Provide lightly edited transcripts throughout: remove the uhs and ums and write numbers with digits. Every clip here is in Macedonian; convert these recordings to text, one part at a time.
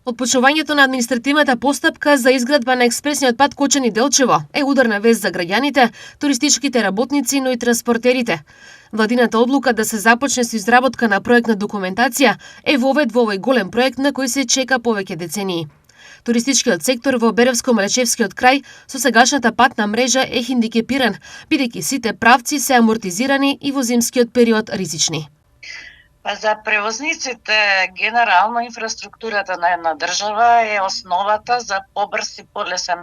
Отпочнувањето на административната постапка за изградба на експресниот пат Кочани-Делчево е ударна вест за граѓаните, туристичките работници, но и транспортерите. Владината одлука да се започне со изработка на проектна документација е вовед во овој голем проект на кој се чека повеќе децении. Туристичкиот сектор во Беревско-Млечевскиот крај со сегашната патна мрежа е хендикепиран, бидејќи сите правци се амортизирани и во зимскиот период ризични. За превозниците, генерално инфраструктурата на една држава е основата за побрз и полесен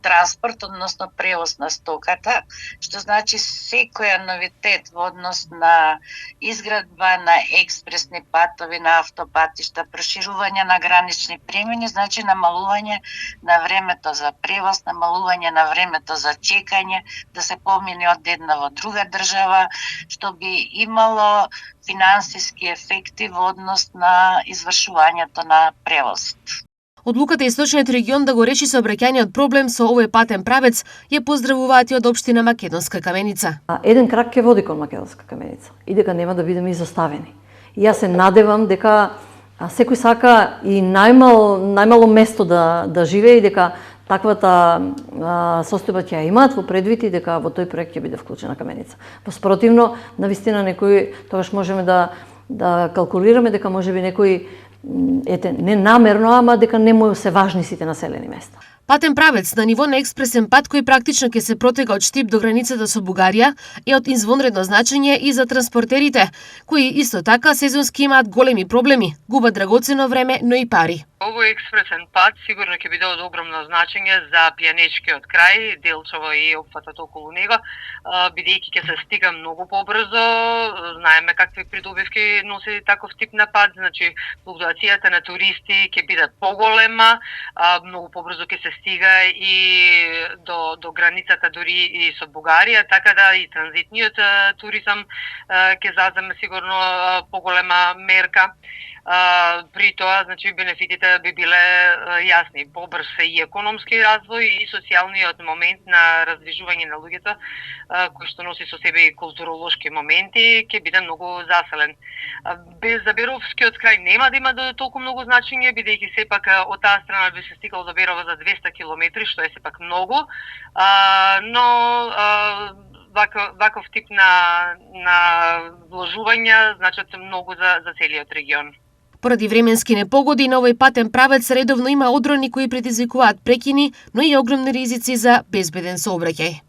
транспорт, односно превоз на стоката, што значи секој новитет во однос на изградба на експресни патови, на автопатишта, проширување на гранични премини, значи намалување на времето за превоз, намалување на времето за чекање, да се помине од една во друга држава, што би имало финансиски ефекти во однос на извршувањето на превозот. Одлуката Источниот регион да го реши сообраќајниот проблем со овој патен правец ја поздравуваат и од општина Македонска Каменица. Еден крак ќе води кон Македонска Каменица и дека нема да бидеме изоставени. И јас се надевам дека секој сака и најмало место да живее и дека таквата состојба ќе ја имаат во предвид и дека во тој проект ќе биде вклучена Каменица. Спротивно, навистина некој тогаш можеме да калкулираме дека можеби некој не намерно, ама дека не му се важни сите населени места. Патен правец на ниво на експресен пат кој практично ќе се протега од Штип до границата со Бугарија е од извонредно значење и за транспортерите, кои исто така сезонски имаат големи проблеми, губат драгоцено време, но и пари. Овој експресен пат сигурно ќе биде од огромно значење за Пијанечкиот крај, Делчево и опфатот околу него, бидејќи ќе се стига многу побрзо. Знаеме какви придобивки носи таков тип на пат, значи флуктуацијата на туристи ќе биде поголема, многу побрзо ќе се стига и до границата дури и со Бугарија, така да и транзитниот туризам ќе заземе сигурно поголема мерка. При тоа, значи, бенефитите би биле јасни, побрз и економски развој и социјалниот момент на раздвижување на луѓето, кој што носи со себе и културолошки моменти, ќе биде многу заселен. За Беровскиот крај нема да има толку многу значење, бидејќи сепак од таа страна би се стигало до Берово за 200 километри, што е сепак многу, но ваков тип на вложувања значат многу за целиот регион. Поради временски непогоди на овој патен правец редовно има одрони кои предизвикуваат прекини, но и огромни ризици за безбеден сообраќај.